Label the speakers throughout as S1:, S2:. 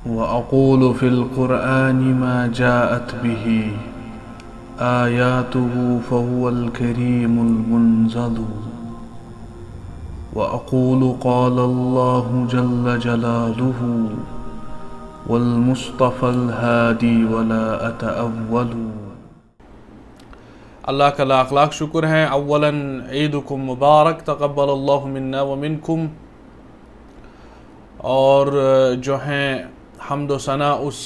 S1: وأقول في القرآن ما جاءت به آياته فهو الكريم المنزل وأقول قال الله جل جلاله والمصطفى الهادي ولا أتأول.
S2: اللہ کا لاکھ لاکھ شکر ہے. اولاً عیدکم مبارک، تقبل اللہ منا و منکم. اور جو ہیں حمد و ثنا اس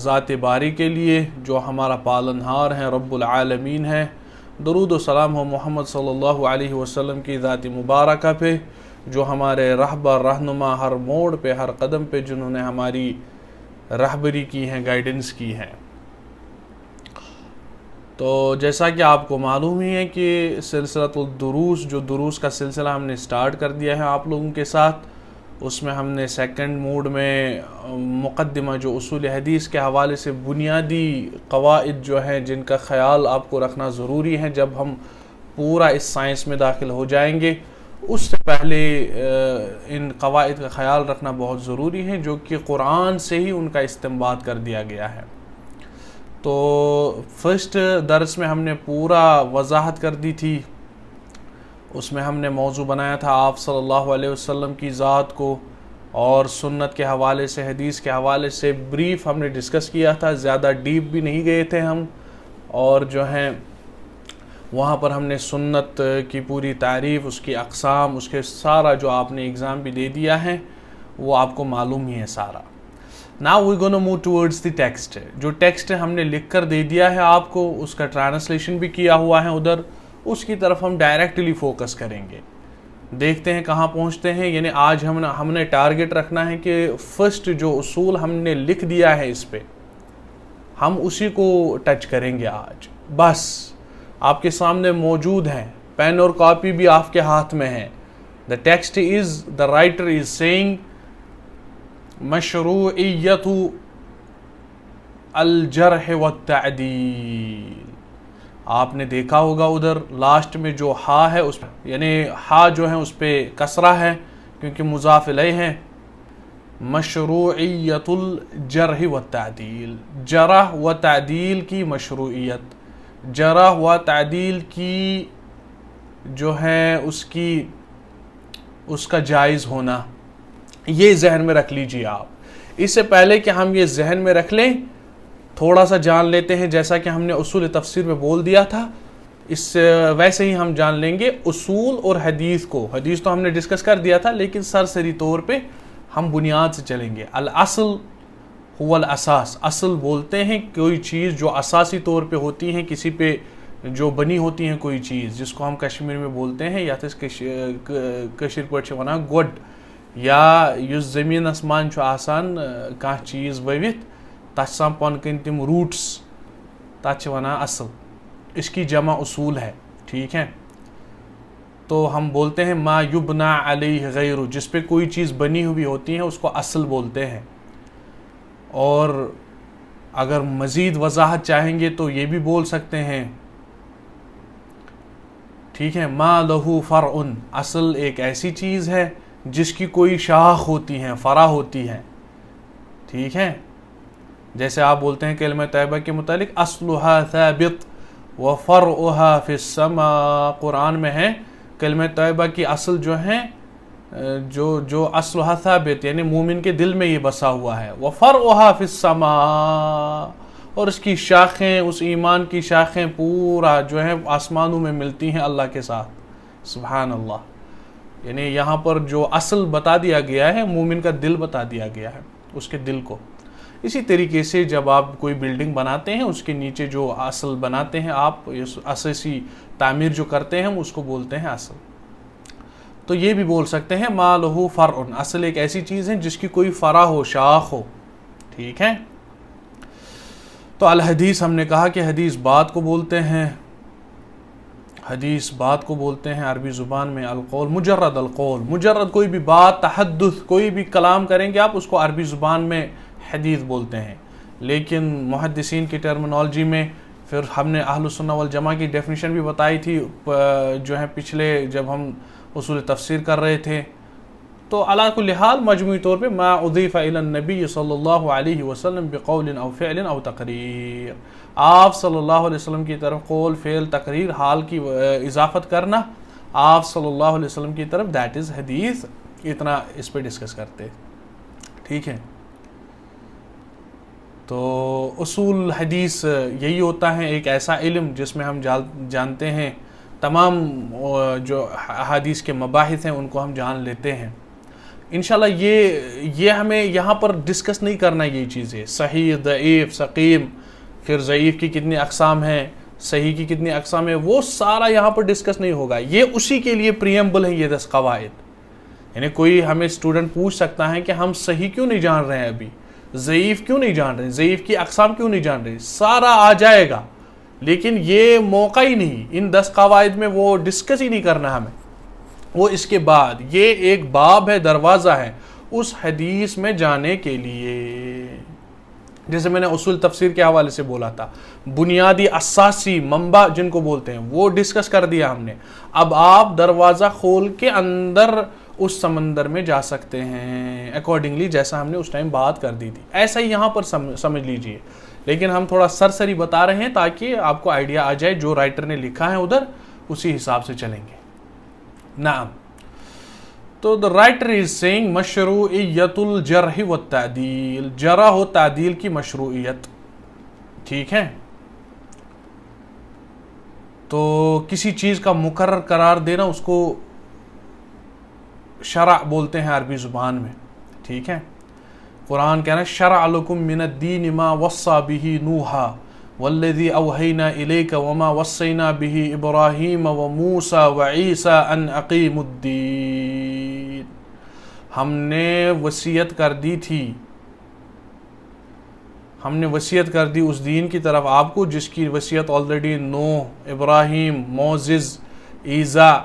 S2: ذات باری کے لیے جو ہمارا پالنہار ہے، رب العالمین ہے. درود و سلام ہو محمد صلی اللہ علیہ وسلم کی ذات مبارکہ پہ، جو ہمارے رہبر رہنما ہر موڑ پہ ہر قدم پہ جنہوں نے ہماری رہبری کی ہے، گائیڈنس کی ہے. تو جیسا کہ آپ کو معلوم ہی ہے کہ سلسلۃ الدروس، جو دروس کا سلسلہ ہم نے سٹارٹ کر دیا ہے آپ لوگوں کے ساتھ، اس میں ہم نے سیکنڈ موڈ میں مقدمہ جو اصول حدیث کے حوالے سے بنیادی قواعد جو ہیں جن کا خیال آپ کو رکھنا ضروری ہے جب ہم پورا اس سائنس میں داخل ہو جائیں گے، اس سے پہلے ان قواعد کا خیال رکھنا بہت ضروری ہے جو کہ قرآن سے ہی ان کا استنباط کر دیا گیا ہے. تو فرسٹ درس میں ہم نے پورا وضاحت کر دی تھی. اس میں ہم نے موضوع بنایا تھا آپ صلی اللہ علیہ وسلم کی ذات کو، اور سنت کے حوالے سے، حدیث کے حوالے سے بریف ہم نے ڈسکس کیا تھا، زیادہ ڈیپ بھی نہیں گئے تھے ہم. اور جو ہیں وہاں پر ہم نے سنت کی پوری تعریف، اس کی اقسام، اس کے سارا جو آپ نے اگزام بھی دے دیا ہے وہ آپ کو معلوم ہی ہے سارا. Now we're going to move towards the text. جو ٹیکسٹ ہم نے لکھ کر دے دیا ہے آپ کو، اس کا ٹرانسلیشن بھی کیا ہوا ہے ادھر، اس کی طرف ہم ڈائریکٹلی فوکس کریں گے. دیکھتے ہیں کہاں پہنچتے ہیں. یعنی آج ہم نے ٹارگٹ رکھنا ہے کہ فرسٹ جو اصول ہم نے لکھ دیا ہے اس پہ ہم اسی کو ٹچ کریں گے آج. بس آپ کے سامنے موجود ہیں، پین اور کاپی بھی آپ کے ہاتھ میں ہے. The text is, the writer is saying مشروعیت الجرح والتعدیل. آپ نے دیکھا ہوگا ادھر لاسٹ میں جو ہا ہے اس پہ، یعنی ہا جو ہے اس پہ کسرہ ہے کیونکہ مضاف الیہ ہے. مشروعیت الجرح والتعدیل، جرح و تعدیل کی مشروعیت، جرح و تعدیل کی جو ہے اس کا جائز ہونا، یہ ذہن میں رکھ لیجیے آپ. اس سے پہلے کہ ہم یہ ذہن میں رکھ لیں، تھوڑا سا جان لیتے ہیں جیسا کہ ہم نے اصول تفسیر میں بول دیا تھا. اس ویسے ہی ہم جان لیں گے اصول اور حدیث کو. حدیث تو ہم نے ڈسکس کر دیا تھا لیکن سرسری طور پہ ہم بنیاد سے چلیں گے. الاصل هو الاساس، اصل بولتے ہیں کوئی چیز جو اساسی طور پہ ہوتی ہیں، کسی پہ جو بنی ہوتی ہیں کوئی چیز، جس کو ہم کشمیر میں بولتے ہیں یا کشیر پٲٹھۍ چھِ وَنان گۄڈ، یا یُس زٔمیٖنَس منٛز چھُ آسان کانٛہہ چیٖز ؤوِتھ تَتھ چھِ آسان پۄنہٕ کِنۍ تِم روٗٹس، تَتھ چھِ وَنان اصل. اس کی جمع اصول ہے، ٹھیک ہے. تو ہم بولتے ہیں ما یبنا علیہ غیر، جس پہ کوئی چیز بنی ہوئی ہوتی ہے اس کو اصل بولتے ہیں. اور اگر مزید وضاحت چاہیں گے تو یہ بھی بول سکتے ہیں، ٹھیک ہے. ما لہو فرع، اصل ایک ایسی چیز ہے جس کی کوئی شاخ ہوتی ہے، فرع ہوتی ہے، ٹھیک ہے. جیسے آپ بولتے ہیں کلمہ طیبہ کے متعلق اصلها ثابت وفرعها فی السماء، قرآن میں ہے کلمہ طیبہ کی اصل جو ہے جو اصلها ثابت یعنی مومن کے دل میں یہ بسا ہوا ہے، وفرعها فی السماء، اور اس کی شاخیں، اس ایمان کی شاخیں پورا جو ہے آسمانوں میں ملتی ہیں اللہ کے ساتھ. سبحان اللہ. یعنی یہاں پر جو اصل بتا دیا گیا ہے، مومن کا دل بتا دیا گیا ہے، اس کے دل کو. اسی طریقے سے جب آپ کوئی بلڈنگ بناتے ہیں اس کے نیچے جو اصل بناتے ہیں آپ، اساسی تعمیر جو کرتے ہیں ہم اس کو بولتے ہیں اصل. تو یہ بھی بول سکتے ہیں ما لہو فرع، اصل ایک ایسی چیز ہے جس کی کوئی فرع ہو، شاخ ہو، ٹھیک ہے. تو الحدیث ہم نے کہا کہ حدیث بات کو بولتے ہیں، حدیث بات کو بولتے ہیں عربی زبان میں. القول مجرد، القول مجرد کوئی بھی بات، تحدث کوئی بھی کلام کریں گے آپ، اس کو عربی زبان میں حدیث بولتے ہیں. لیکن محدثین کی ٹرمنالوجی میں پھر ہم نے اہل السنہ والجماعہ کی ڈیفینیشن بھی بتائی تھی جو ہے پچھلے جب ہم اصول تفسیر کر رہے تھے. تو علی کل حال مجموعی طور پہ ما اضیف الی النبی صلی اللہ علیہ وسلم بقول او فعل او تقریر، آپ صلی اللہ علیہ وسلم کی طرف قول، فعل، تقریر، حال کی اضافت کرنا آپ صلی اللہ علیہ وسلم کی طرف، دیٹ از حدیث. اتنا اس پہ ڈسکس کرتے. ٹھیک ہے، تو اصول حدیث یہی ہوتا ہے، ایک ایسا علم جس میں ہم جانتے ہیں تمام جو حدیث کے مباحث ہیں ان کو ہم جان لیتے ہیں. انشاءاللہ یہ ہمیں یہاں پر ڈسکس نہیں کرنا یہ چیزیں، صحیح، ضعیف، سقیم، پھر ضعیف کی کتنی اقسام ہیں، صحیح کی کتنی اقسام ہیں، وہ سارا یہاں پر ڈسکس نہیں ہوگا. یہ اسی کے لیے پریمبل ہے یہ 10 قواعد. یعنی کوئی ہمیں اسٹوڈنٹ پوچھ سکتا ہے کہ ہم صحیح کیوں نہیں جان رہے ہیں، ابھی ضعیف کیوں نہیں جان رہے، ضعیف کی اقسام کیوں نہیں جان رہے، سارا آ جائے گا لیکن یہ موقع ہی نہیں، ان 10 قواعد میں وہ ڈسکس ہی نہیں کرنا ہمیں. وہ اس کے بعد یہ ایک باب ہے، دروازہ ہے اس حدیث میں جانے کے لیے. جیسے میں نے اصول تفسیر کے حوالے سے بولا تھا، بنیادی اساسی منبع جن کو بولتے ہیں وہ ڈسکس کر دیا ہم نے. اب آپ دروازہ کھول کے اندر اس سمندر میں جا سکتے ہیں اکارڈنگلی جیسا ہم نے اس ٹائم بات کر دی تھی. ایسا ہی یہاں پر سمجھ لیجئے، لیکن ہم تھوڑا سرسری بتا رہے ہیں تاکہ آپ کو آئیڈیا آ جائے، جو رائٹر نے لکھا ہے ادھر اسی حساب سے چلیں گے. نعم. تو the writer is saying مشروعیت الجرح والتعدیل، جرح و تعدیل کی مشروعیت. ٹھیک ہے، تو کسی چیز کا مقرر قرار دینا اس کو شرع بولتے ہیں عربی زبان میں. ٹھیک ہے، قرآن کہنا شرع لکم من الدین ما وصى به نوحا والذی اوحینا الیک وما وصینا به ابراہیم وموسیٰ وعیسیٰ ان اقیموا الدین. ہم نے وصیت کر دی تھی، ہم نے وصیت کر دی اس دین کی طرف آپ کو جس کی وصیت آلریڈی نوح، ابراہیم، موسیٰ، عیسیٰ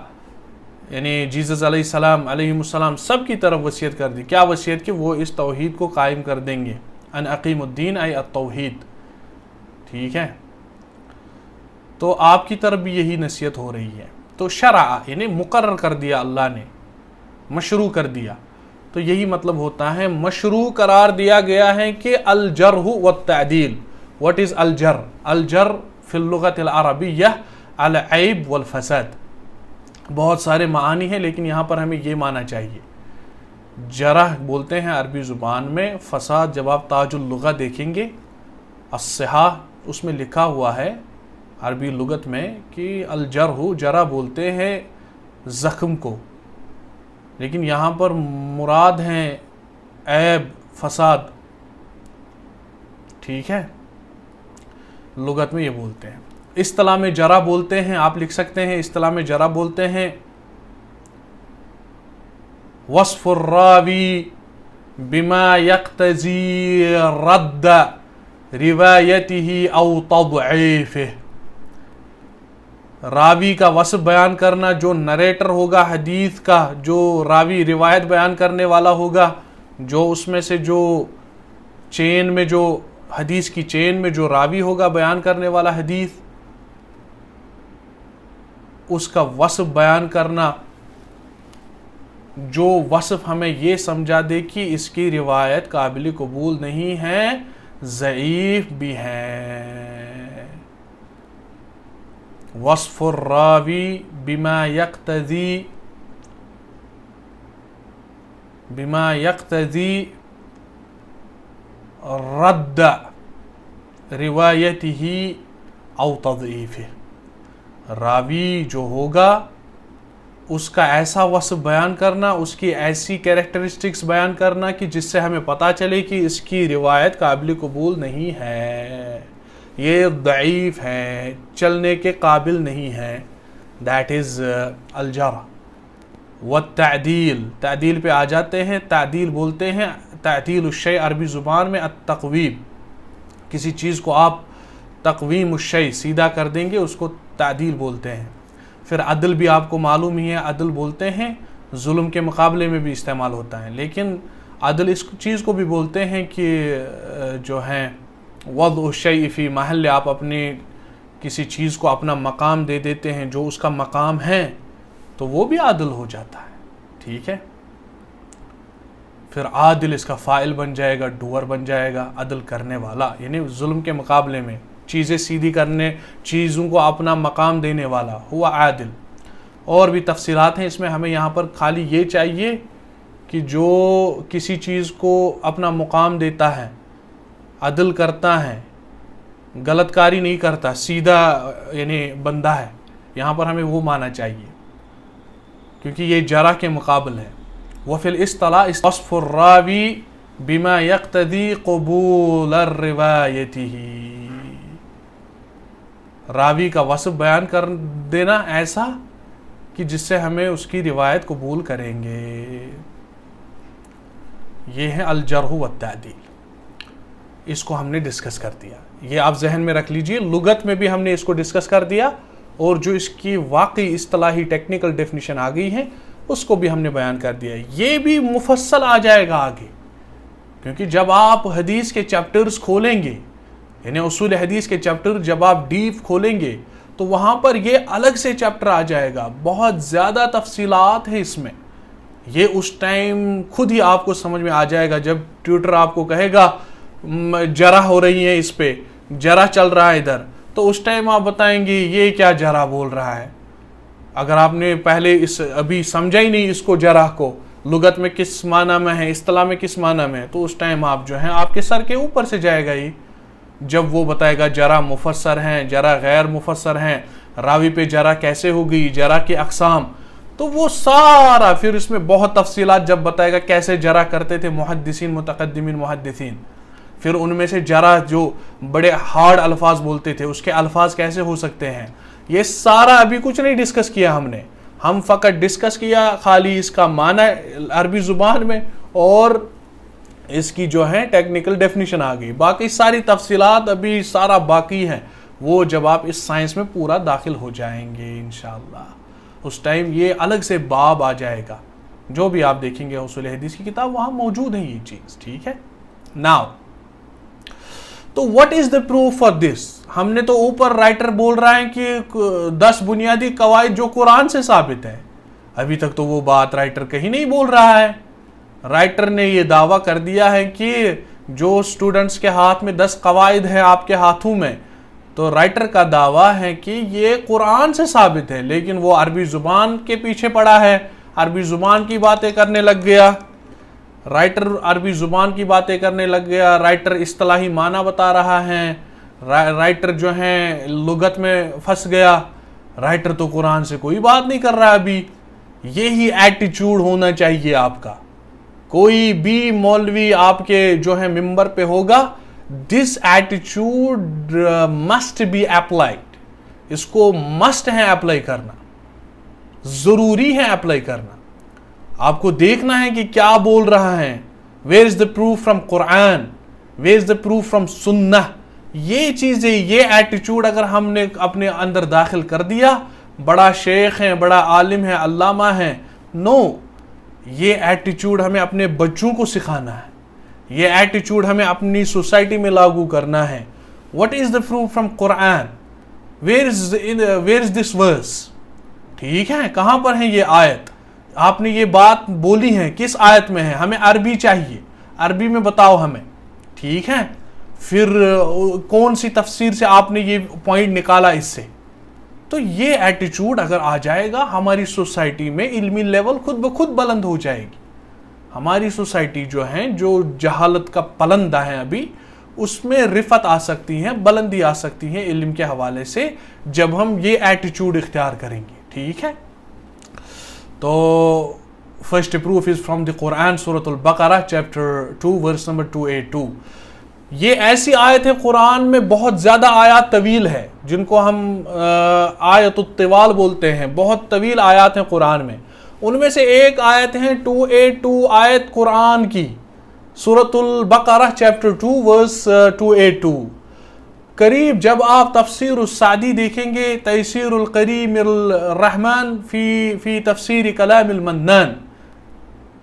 S2: یعنی جیسس علیہ السلام سب کی طرف وصیت کر دی. کیا وصیت؟ کہ وہ اس توحید کو قائم کر دیں گے. ان اقیم الدین ای التوحید. ٹھیک ہے، تو آپ کی طرف بھی یہی نصیحت ہو رہی ہے. تو شرع یعنی مقرر کر دیا اللہ نے، مشروع کر دیا. تو یہی مطلب ہوتا ہے مشروع قرار دیا گیا ہے کہ الجرح والتعدیل. what is الجر؟ الجر فی اللغت العربیہ العیب والفساد. بہت سارے معانی ہیں لیکن یہاں پر ہمیں یہ معنی چاہیے. جرح بولتے ہیں عربی زبان میں فساد. جب آپ تاج اللغہ دیکھیں گے الصحاح اس میں لکھا ہوا ہے عربی لغت میں کہ الجرح، جرح بولتے ہیں زخم کو، لیکن یہاں پر مراد ہیں عیب، فساد. ٹھیک ہے، لغت میں یہ بولتے ہیں. اصطلاح میں جرح بولتے ہیں، آپ لکھ سکتے ہیں اصطلاح میں جرح بولتے ہیں وصف الراوی بما یقتضی رد روایتہ او تضعیفہ. راوی کا وصف بیان کرنا، جو نریٹر ہوگا حدیث کا، جو راوی روایت بیان کرنے والا ہوگا، جو اس میں سے جو چین میں، جو حدیث کی چین میں جو راوی ہوگا بیان کرنے والا حدیث، اس کا وصف بیان کرنا، جو وصف ہمیں یہ سمجھا دے کہ اس کی روایت قابل قبول نہیں ہے، ضعیف بھی ہے. وصف الراوی بما یقتضی رد روایتہ او تضعیفہ. راوی جو ہوگا اس کا ایسا وصف بیان کرنا، اس کی ایسی کیریکٹرسٹکس بیان کرنا کہ جس سے ہمیں پتہ چلے کہ اس کی روایت قابل قبول نہیں ہے، یہ ضعیف ہے، چلنے کے قابل نہیں ہے. That is الجرح. والتعدیل، تعدیل پہ آ جاتے ہیں. تعدیل بولتے ہیں، تعدیل الشیء عربی زبان میں التقویم. کسی چیز کو آپ تقویم الشیء سیدھا کر دیں گے اس کو تعدیل بولتے ہیں. پھر عدل بھی آپ کو معلوم ہی ہے، عدل بولتے ہیں ظلم کے مقابلے میں بھی استعمال ہوتا ہے، لیکن عدل اس چیز کو بھی بولتے ہیں کہ جو ہے وضع الشیء فی محل، آپ اپنی کسی چیز کو اپنا مقام دے دیتے ہیں جو اس کا مقام ہے، تو وہ بھی عدل ہو جاتا ہے. ٹھیک ہے، پھر عادل اس کا فاعل بن جائے گا، ڈوور بن جائے گا، عدل کرنے والا، یعنی ظلم کے مقابلے میں چیزیں سیدھی کرنے، چیزوں کو اپنا مقام دینے والا ہوا عادل۔ اور بھی تفصیلات ہیں اس میں، ہمیں یہاں پر خالی یہ چاہیے کہ جو کسی چیز کو اپنا مقام دیتا ہے، عدل کرتا ہے، غلط کاری نہیں کرتا، سیدھا یعنی بندہ ہے، یہاں پر ہمیں وہ مانا چاہیے، کیونکہ یہ جرح کے مقابل ہے۔ وفی الاصطلاح وصف الراوی بما یقتضی قبول روایتہ، راوی کا وصف بیان کر دینا ایسا کہ جس سے ہمیں اس کی روایت قبول کریں گے۔ یہ ہے الجرح والتعدیل، اس کو ہم نے ڈسکس کر دیا، یہ آپ ذہن میں رکھ لیجئے۔ لغت میں بھی ہم نے اس کو ڈسکس کر دیا، اور جو اس کی واقعی اصطلاحی ٹیکنیکل ڈیفینیشن آ گئی ہے اس کو بھی ہم نے بیان کر دیا۔ یہ بھی مفصل آ جائے گا آگے، کیونکہ جب آپ حدیث کے چیپٹرز کھولیں گے، یعنی اصول حدیث کے چیپٹر جب آپ ڈیپ کھولیں گے تو وہاں پر یہ الگ سے چیپٹر آ جائے گا، بہت زیادہ تفصیلات ہے اس میں۔ یہ اس ٹائم خود ہی آپ کو سمجھ میں آ جائے گا جب ٹیوٹر آپ کو کہے گا جرح ہو رہی ہے، اس پہ جرح چل رہا ہے ادھر، تو اس ٹائم آپ بتائیں گے یہ کیا جرح بول رہا ہے۔ اگر آپ نے پہلے ابھی سمجھا ہی نہیں اس کو، جرح کو لغت میں کس معنی میں ہے، اصطلاح میں کس معنی میں ہے، تو اس ٹائم آپ جو ہیں آپ کے سر کے اوپر سے جائے گا یہ، جب وہ بتائے گا جرح مفسر ہیں، جرح غیر مفسر ہیں، راوی پہ جرح کیسے ہوگی، جرح کی اقسام، تو وہ سارا پھر اس میں بہت تفصیلات جب بتائے گا کیسے جرح کرتے تھے محدثین، متقدمین محدثین، پھر ان میں سے جرح جو بڑے ہارڈ الفاظ بولتے تھے اس کے الفاظ کیسے ہو سکتے ہیں، یہ سارا ابھی کچھ نہیں ڈسکس کیا ہم نے، ہم فقط ڈسکس کیا خالی اس کا معنی عربی زبان میں اور اس کی جو ہے ٹیکنیکل ڈیفینیشن آ گئی، باقی ساری تفصیلات ابھی سارا باقی ہے، وہ جب آپ اس سائنس میں پورا داخل ہو جائیں گے انشاءاللہ اس ٹائم یہ الگ سے باب آ جائے گا، جو بھی آپ دیکھیں گے اصول حدیث کی کتاب وہاں موجود ہے یہ چیز، ٹھیک ہے۔ ناؤ تو what is the proof for this؟ ہم نے تو اوپر رائٹر بول رہا ہے کہ 10 بنیادی قواعد جو قرآن سے ثابت ہے، ابھی تک تو وہ بات رائٹر کہیں نہیں بول رہا ہے۔ رائٹر نے یہ دعویٰ کر دیا ہے کہ جو اسٹوڈنٹس کے ہاتھ میں 10 قواعد ہیں آپ کے ہاتھوں میں، تو رائٹر کا دعویٰ ہے کہ یہ قرآن سے ثابت ہے، لیکن وہ عربی زبان کے پیچھے پڑا ہے، عربی زبان کی باتیں کرنے لگ گیا، رائٹر عربی زبان کی باتیں کرنے لگ گیا، رائٹر اصطلاحی معنی بتا رہا ہے، رائٹر جو ہیں لغت میں پھنس گیا، رائٹر تو قرآن سے کوئی بات نہیں کر رہا ابھی۔ یہی ایٹیچیوڈ ہونا چاہیے آپ کا، کوئی بھی مولوی آپ کے جو ہے ممبر پہ ہوگا، دس ایٹیچیوڈ مسٹ بی اپلائڈ، اس کو مسٹ ہے اپلائی کرنا، ضروری ہے اپلائی کرنا۔ آپ کو دیکھنا ہے کہ کیا بول رہا ہے، where is the proof from Quran, where is the proof from سنہ، یہ چیزیں، یہ ایٹیچیوڈ اگر ہم نے اپنے اندر داخل کر دیا، بڑا شیخ ہے، بڑا عالم ہے، علامہ ہے، نو، یہ ایٹیچیوڈ ہمیں اپنے بچوں کو سکھانا ہے، یہ ایٹیچیوڈ ہمیں اپنی سوسائٹی میں لاگو کرنا ہے۔ What is the proof from Quran, where is this verse, ٹھیک ہے، کہاں پر ہے یہ آیت، آپ نے یہ بات بولی ہے کس آیت میں ہے، ہمیں عربی چاہیے، عربی میں بتاؤ ہمیں، ٹھیک ہے، پھر کون سی تفسیر سے آپ نے یہ پوائنٹ نکالا اس سے۔ تو یہ ایٹیچیوڈ اگر آ جائے گا ہماری سوسائٹی میں علمی لیول خود بخود بلند ہو جائے گی۔ ہماری سوسائٹی جو ہیں، جو جہالت کا پلندہ ہے ابھی، اس میں رفت آ سکتی ہے، بلندی آ سکتی ہے علم کے حوالے سے جب ہم یہ ایٹیچیوڈ اختیار کریں گے، ٹھیک ہے۔ تو first proof is from the Quran, سورۃ البقرہ چیپٹر 2 ورس نمبر 282۔ یہ ایسی آیت ہے قرآن میں، بہت زیادہ آیات طویل ہے جن کو ہم آیت الطوال بولتے ہیں، بہت طویل آیات ہیں قرآن میں، ان میں سے ایک آیت ہے 282 آیت قرآن کی، سورۃ البقرہ چیپٹر 2 ورس 282۔ قریب جب آپ تفسیر السعدی دیکھیں گے، تیسیر القریم الرحمن فی تفسیر کلام المنان،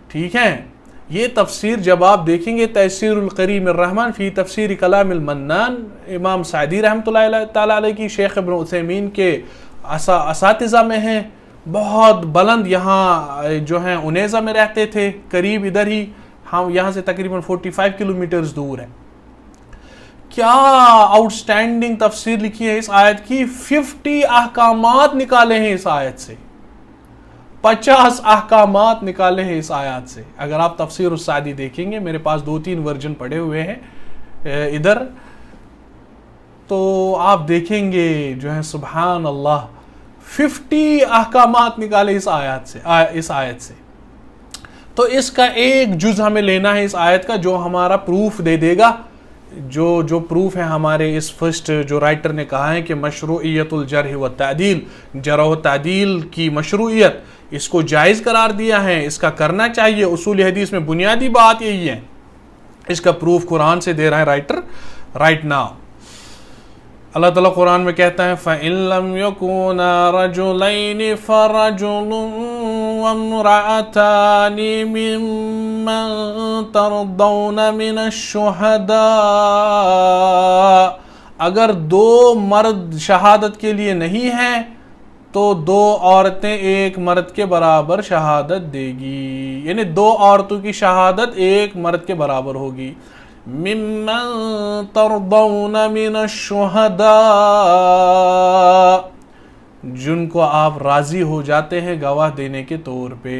S2: ٹھیک ہے، یہ تفسیر جب آپ دیکھیں گے، تیسیر القریم الرحمن فی تفسیر کلام المنان، امام سعدی رحمۃ اللہ تعالیٰ علیہ کی، شیخ ابن عثیمین کے اساتذہ میں ہیں، بہت بلند، یہاں جو ہیں انیزہ میں رہتے تھے، قریب ادھر ہی ہم یہاں سے تقریباً 45 کلومیٹرز دور ہے. کیا آؤٹ سٹینڈنگ تفسیر لکھی ہے اس آیت کی. 50 احکامات نکالے ہیں اس آیت سے, 50 احکامات نکالے ہیں اس آیات سے. اگر آپ تفسیر السعدی دیکھیں گے, میرے پاس 2-3 ورژن پڑے ہوئے ہیں ادھر, تو آپ دیکھیں گے جو ہے سبحان اللہ 50 احکامات نکالے اس آیت سے. تو اس کا ایک جز ہمیں لینا ہے اس آیت کا, جو ہمارا پروف دے دے گا. جو پروف ہے ہمارے اس فرسٹ جو رائٹر نے کہا ہے کہ مشروعیت الجرح والتعدیل, جرح و تعدیل کی مشروعیت, اس کو جائز قرار دیا ہے, اس کا کرنا چاہیے. اصول حدیث میں بنیادی بات یہی ہے. اس کا پروف قرآن سے دے رہا ہے رائٹر رائٹ ناؤ. اللہ تعالیٰ قرآن میں کہتا ہے فَإِن لَمْ يَكُونَا رَجُلَيْنِ فَرَجُلٌ وَامْرَأَتَانِ مِمَّن تَرْضَوْنَ مِنَ الشُّهَدَاءِ, اگر 2 مرد شہادت کے لیے نہیں ہیں تو 2 عورتیں ایک مرد کے برابر شہادت دے گی, یعنی 2 عورتوں کی شہادت ایک مرد کے برابر ہوگی. ممن ترضون من الشہداء, جن کو آپ راضی ہو جاتے ہیں گواہ دینے کے طور پہ,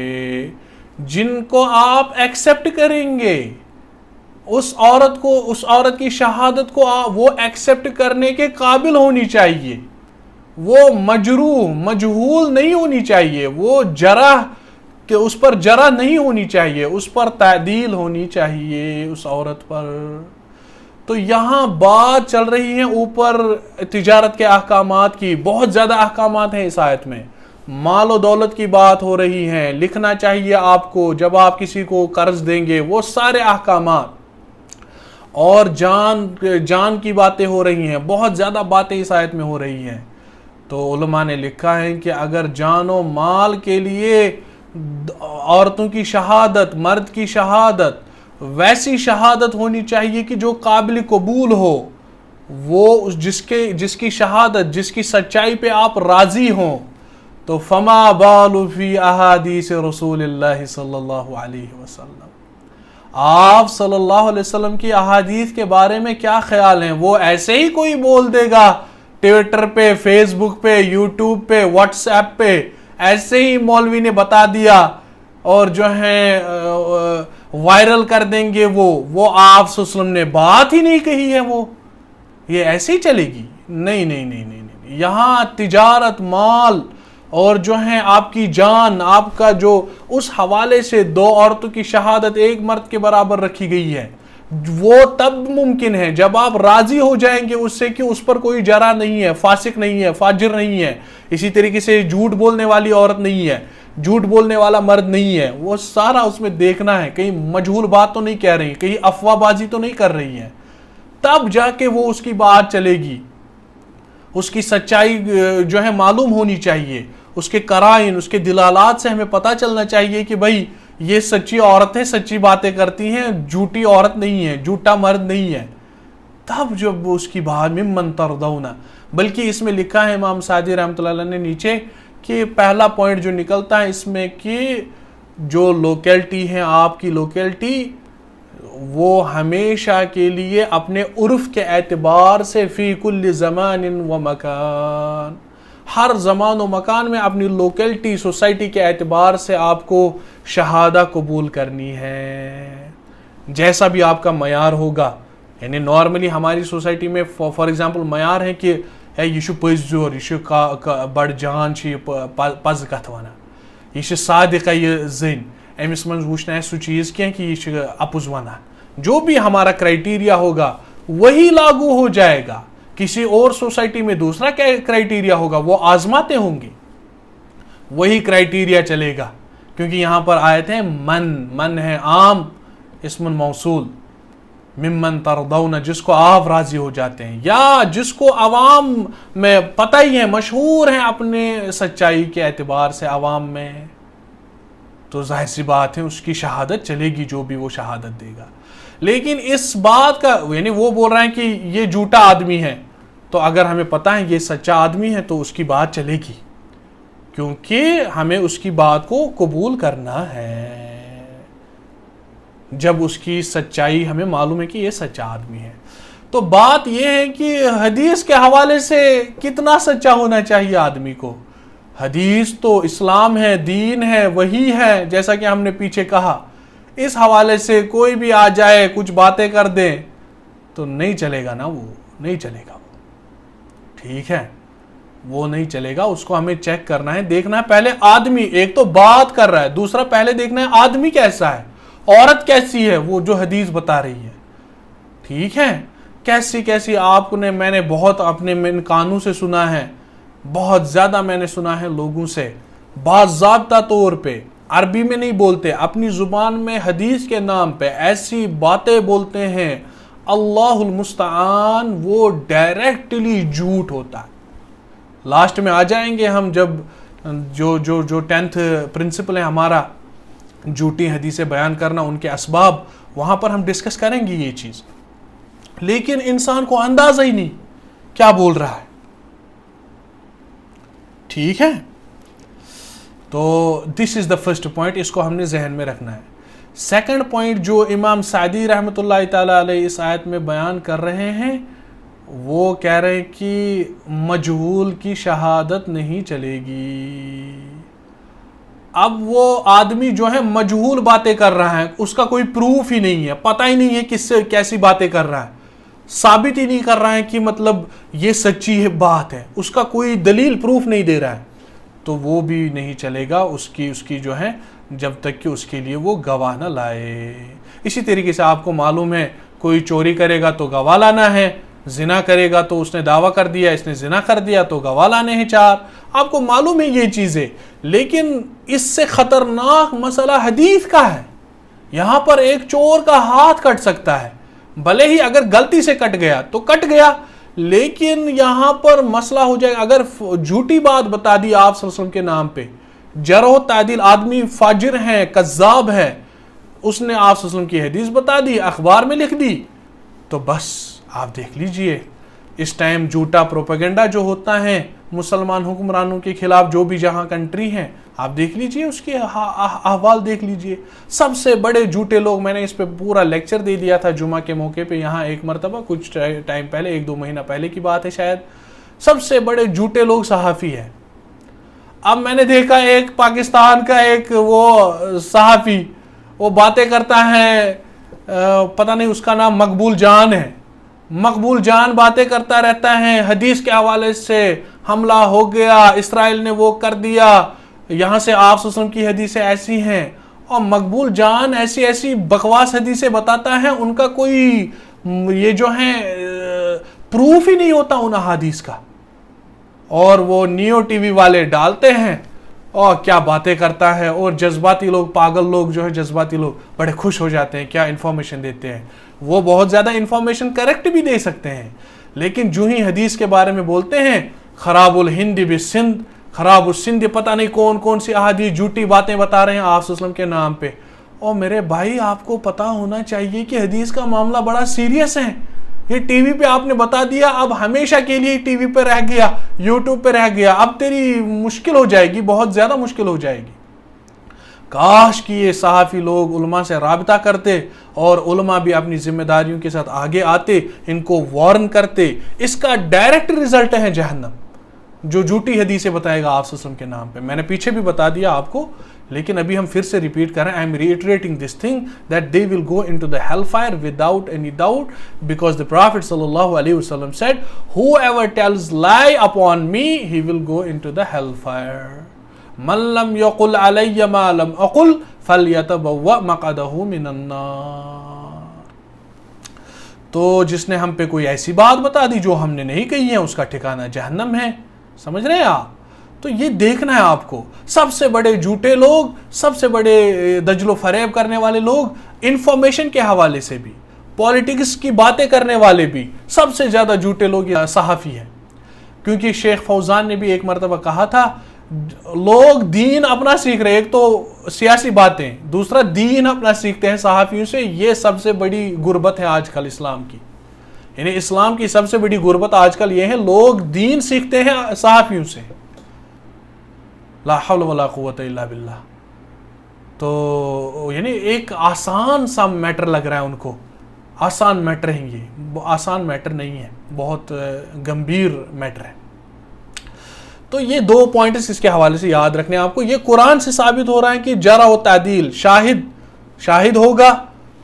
S2: جن کو آپ ایکسپٹ کریں گے. اس عورت کی شہادت کو وہ ایکسپٹ کرنے کے قابل ہونی چاہیے, وہ مجروح مجہول نہیں ہونی چاہیے, وہ جرح کہ اس پر جرح نہیں ہونی چاہیے, اس پر تعدیل ہونی چاہیے اس عورت پر. تو یہاں بات چل رہی ہے اوپر تجارت کے احکامات کی, بہت زیادہ احکامات ہیں اس آیت میں. مال و دولت کی بات ہو رہی ہے, لکھنا چاہیے آپ کو جب آپ کسی کو قرض دیں گے, وہ سارے احکامات, اور جان کی باتیں ہو رہی ہیں, بہت زیادہ باتیں اس آیت میں ہو رہی ہیں. تو علماء نے لکھا ہے کہ اگر جان و مال کے لیے عورتوں کی شہادت, مرد کی شہادت ویسی شہادت ہونی چاہیے کہ جو قابل قبول ہو, وہ جس کی شہادت, جس کی سچائی پہ آپ راضی ہوں. تو فما بال فی احادیث رسول اللہ صلی اللہ علیہ وسلم, آپ صلی اللہ علیہ وسلم کی احادیث کے بارے میں کیا خیال ہیں. وہ ایسے ہی کوئی بول دے گا ٹویٹر پہ, فیس بک پہ, یوٹیوب پہ, واٹس ایپ پہ, ایسے ہی مولوی نے بتا دیا اور جو ہے وائرل کر دیں گے, وہ آپ صلی اللہ علیہ وسلم نے بات ہی نہیں کہی ہے, وہ یہ ایسے ہی چلے گی. نہیں. یہاں تجارت, مال اور جو ہے آپ کی جان, آپ کا جو اس حوالے سے 2 عورتوں کی شہادت ایک مرد کے برابر رکھی گئی ہے, وہ تب ممکن ہے جب آپ راضی ہو جائیں گے اس سے کہ اس پر کوئی جرح نہیں ہے, فاسق نہیں ہے, فاجر نہیں ہے. اسی طریقے سے جھوٹ بولنے والی عورت نہیں ہے, جھوٹ بولنے والا مرد نہیں ہے. وہ سارا اس میں دیکھنا ہے, کہیں مجہول بات تو نہیں کہہ رہی, کہیں افواہ بازی تو نہیں کر رہی ہے. تب جا کے وہ اس کی بات چلے گی. اس کی سچائی جو ہے معلوم ہونی چاہیے, اس کے قرائن, اس کے دلالات سے ہمیں پتہ چلنا چاہیے کہ بھائی یہ سچی عورت ہے, سچی باتیں کرتی ہیں, جھوٹی عورت نہیں ہے, جھوٹا مرد نہیں ہے. تب جب اس کی بات ممن ترضون, بلکہ اس میں لکھا ہے امام سعدی رحمۃ اللہ علیہ نے نیچے کہ پہلا پوائنٹ جو نکلتا ہے اس میں کہ جو لوکیلٹی ہے, آپ کی لوکیلٹی, وہ ہمیشہ کے لیے اپنے عرف کے اعتبار سے فی کل زمان و مکان, ہر زمان و مکان میں اپنی لوکیلٹی, سوسائٹی کے اعتبار سے آپ کو شہادہ قبول کرنی ہے, جیسا بھی آپ کا معیار ہوگا. یعنی نارملی ہماری سوسائٹی میں فار ایگزامپل معیار ہے کہ یہ چھُ پٔزۍور, یہ چھُ بڑ جان چھِ یہِ پزٕ کتھ ونان, یہ چھِ صادقہ یہ زٔنۍ, أمِس منٛز وٕچھ نہٕ اَسہِ سُہ چیٖز کینٛہہ کہ یہ چھِ اپُز ونان. جو بھی ہمارا کرائٹیریا ہوگا وہی لاگو ہو جائے گا. کسی اور سوسائٹی میں دوسرا کرائٹیریا ہوگا, وہ آزماتے ہوں گے, وہی کرائٹیریا چلے گا. کیونکہ یہاں پر آیت ہے من ہے عام اسم موصول, ممن ترضون, جس کو آپ راضی ہو جاتے ہیں, یا جس کو عوام میں پتہ ہی ہے, مشہور ہیں اپنے سچائی کے اعتبار سے عوام میں, تو ظاہر سی بات ہے اس کی شہادت چلے گی, جو بھی وہ شہادت دے گا. لیکن اس بات کا یعنی وہ بول رہے ہیں کہ یہ جھوٹا آدمی ہے, تو اگر ہمیں پتہ ہے یہ سچا آدمی ہے تو اس کی بات چلے گی, کیونکہ ہمیں اس کی بات کو قبول کرنا ہے. جب اس کی سچائی ہمیں معلوم ہے کہ یہ سچا آدمی ہے۔ تو بات یہ ہے کہ حدیث کے حوالے سے کتنا سچا ہونا چاہیے آدمی کو۔ حدیث تو اسلام ہے، دین ہے، وحی ہے، جیسا کہ ہم نے پیچھے کہا۔ اس حوالے سے کوئی بھی آ جائے کچھ باتیں کر دے تو نہیں چلے گا نا، وہ نہیں چلے گا، ٹھیک ہے، وہ نہیں چلے گا۔ اس کو ہمیں چیک کرنا ہے، دیکھنا ہے پہلے آدمی، ایک تو بات کر رہا ہے، دوسرا پہلے دیکھنا ہے آدمی کیسا ہے، عورت کیسی ہے، وہ جو حدیث بتا رہی ہے، ٹھیک ہے، کیسی آپ نے، میں نے بہت اپنے من کانوں سے سنا ہے، بہت زیادہ میں نے سنا ہے لوگوں سے، باضابطہ طور پہ عربی میں نہیں بولتے، اپنی زبان میں حدیث کے نام پہ ایسی باتیں بولتے ہیں، اللہ المستعان، وہ ڈائریکٹلی جھوٹ ہوتا ہے۔ لاسٹ میں آ جائیں گے ہم، جب جو 10th پرنسپل ہے ہمارا جھوٹی حدیثیں بیان کرنا، ان کے اسباب، وہاں پر ہم ڈسکس کریں گے یہ چیز۔ لیکن انسان کو اندازہ ہی نہیں کیا بول رہا ہے، ٹھیک ہے۔ تو this is the first point, اس کو ہم نے ذہن میں رکھنا ہے۔ سیکنڈ پوائنٹ جو امام سعدی رحمۃ اللہ تعالی علیہ اس آیت میں بیان کر رہے ہیں، وہ کہہ رہے ہیں کہ مجہول کی شہادت نہیں چلے گی۔ اب وہ آدمی جو ہے مجہول باتیں کر رہا ہے، اس کا کوئی پروف ہی نہیں ہے، پتہ ہی نہیں ہے کس سے کیسی باتیں کر رہا ہے، ثابت ہی نہیں کر رہا ہے کہ مطلب یہ سچی بات ہے، اس کا کوئی دلیل پروف نہیں دے رہا ہے، تو وہ بھی نہیں چلے گا، اس کی جو ہے، جب تک کہ اس کے لیے وہ گواہ نہ لائے۔ اسی طریقے سے آپ کو معلوم ہے، کوئی چوری کرے گا تو گواہ لانا ہے، زنا کرے گا تو اس نے دعویٰ کر دیا اس نے زنا کر دیا تو گواہ لانے ہیں 4، آپ کو معلوم ہے یہ چیزیں۔ لیکن اس سے خطرناک مسئلہ حدیث کا ہے، یہاں پر ایک چور کا ہاتھ کٹ سکتا ہے، بھلے ہی اگر غلطی سے کٹ گیا تو کٹ گیا، لیکن یہاں پر مسئلہ ہو جائے گا اگر جھوٹی بات بتا دی آپ صلی اللہ علیہ وسلم کے نام پہ، جرح و تعدیل، آدمی فاجر ہے، کذاب ہے، اس نے آپ صلی اللہ علیہ وسلم کی حدیث بتا دی، اخبار میں لکھ دی، تو بس آپ دیکھ لیجئے اس ٹائم جھوٹا پروپیگنڈا جو ہوتا ہے مسلمان حکمرانوں کے خلاف، جو بھی جہاں کنٹری ہیں، آپ دیکھ لیجئے اس کے احوال دیکھ لیجئے۔ سب سے بڑے جھوٹے لوگ، میں نے اس پہ پورا لیکچر دے دیا تھا جمعہ کے موقع پہ یہاں ایک مرتبہ، کچھ ٹائم پہلے، 1-2 مہینہ پہلے کی بات ہے شاید، سب سے بڑے جھوٹے لوگ صحافی ہیں۔ اب میں نے دیکھا ایک پاکستان کا ایک وہ صحافی، وہ باتیں کرتا ہے، پتہ نہیں اس کا نام مقبول جان ہے، مقبول جان باتیں کرتا رہتا ہے، حدیث کے حوالے سے حملہ ہو گیا، اسرائیل نے وہ کر دیا، یہاں سے آپ صلی اللہ علیہ وسلم کی حدیثیں ایسی ہیں، اور مقبول جان ایسی بکواس حدیثیں بتاتا ہے، ان کا کوئی یہ جو ہے پروف ہی نہیں ہوتا ان احادیث کا، اور وہ نیو ٹی وی والے ڈالتے ہیں، اور کیا باتیں کرتا ہے، اور جذباتی لوگ، پاگل لوگ جو ہے، جذباتی لوگ بڑے خوش ہو جاتے ہیں، کیا انفارمیشن دیتے ہیں، وہ بہت زیادہ انفارمیشن کریکٹ بھی دے سکتے ہیں، لیکن جو ہی حدیث کے بارے میں بولتے ہیں، خراب الہند بسند، خراب السند، پتہ نہیں کون کون سی احادیث جھوٹی باتیں بتا رہے ہیں آپ صلی اللہ علیہ وسلم کے نام پہ۔ اور میرے بھائی، آپ کو پتہ ہونا چاہیے کہ حدیث کا معاملہ بڑا سیریس ہے، یہ ٹی وی پہ آپ نے بتا دیا، اب ہمیشہ کے لیے ٹی وی پہ رہ گیا، یوٹیوب پہ رہ گیا، اب تیری مشکل ہو جائے گی، بہت زیادہ مشکل ہو جائے گی۔ کاش کہ یہ صحافی لوگ علماء سے رابطہ کرتے، اور علماء بھی اپنی ذمہ داریوں کے ساتھ آگے آتے، ان کو وارن کرتے۔ اس کا ڈائریکٹ رزلٹ ہے جہنم، جو جھوٹی حدیثیں بتائے گا آپ صلی اللہ علیہ وسلم کے نام پہ۔ میں نے پیچھے بھی بتا دیا آپ کو، لیکن ابھی ہم پھر سے ریپیٹ کر رہے ہیں۔ I am reiterating this thing that they will go into the hellfire without any doubt, because the Prophet sallallahu alaihi wasallam said, whoever tells lie upon me, he will go into the hellfire. من لم يقل علي ما لم اقل فليتبوأ مقعده من النار۔ تو جس نے ہم پہ کوئی ایسی بات بتا دی جو ہم نے نہیں کہی ہے، اس کا ٹھکانہ جہنم ہے، سمجھ رہے ہیں آپ؟ تو یہ دیکھنا ہے آپ کو، سب سے بڑے جھوٹے لوگ، سب سے بڑے دجل و فریب کرنے والے لوگ، انفارمیشن کے حوالے سے بھی، پولیٹکس کی باتیں کرنے والے بھی، سب سے زیادہ جھوٹے لوگ صحافی ہیں۔ کیونکہ شیخ فوزان نے بھی ایک مرتبہ کہا تھا، لوگ دین اپنا سیکھ رہے، ایک تو سیاسی باتیں، دوسرا دین اپنا سیکھتے ہیں صحافیوں سے، یہ سب سے بڑی غربت ہے آج کل اسلام کی، یعنی اسلام کی سب سے بڑی غربت آج کل یہ ہے، لوگ دین سیکھتے ہیں صحافیوں سے۔ لا حول ولا قوت الا باللہ۔ تو یعنی ایک آسان سا میٹر لگ رہا ہے ان کو، آسان میٹر ہیں یہ، آسان میٹر نہیں ہے، بہت گمبھیر میٹر ہے. تو یہ 2 پوائنٹس اس کے حوالے سے یاد رکھنے آپ کو. یہ قرآن سے ثابت ہو رہا ہے کہ جرح و تعدیل، شاہد ہوگا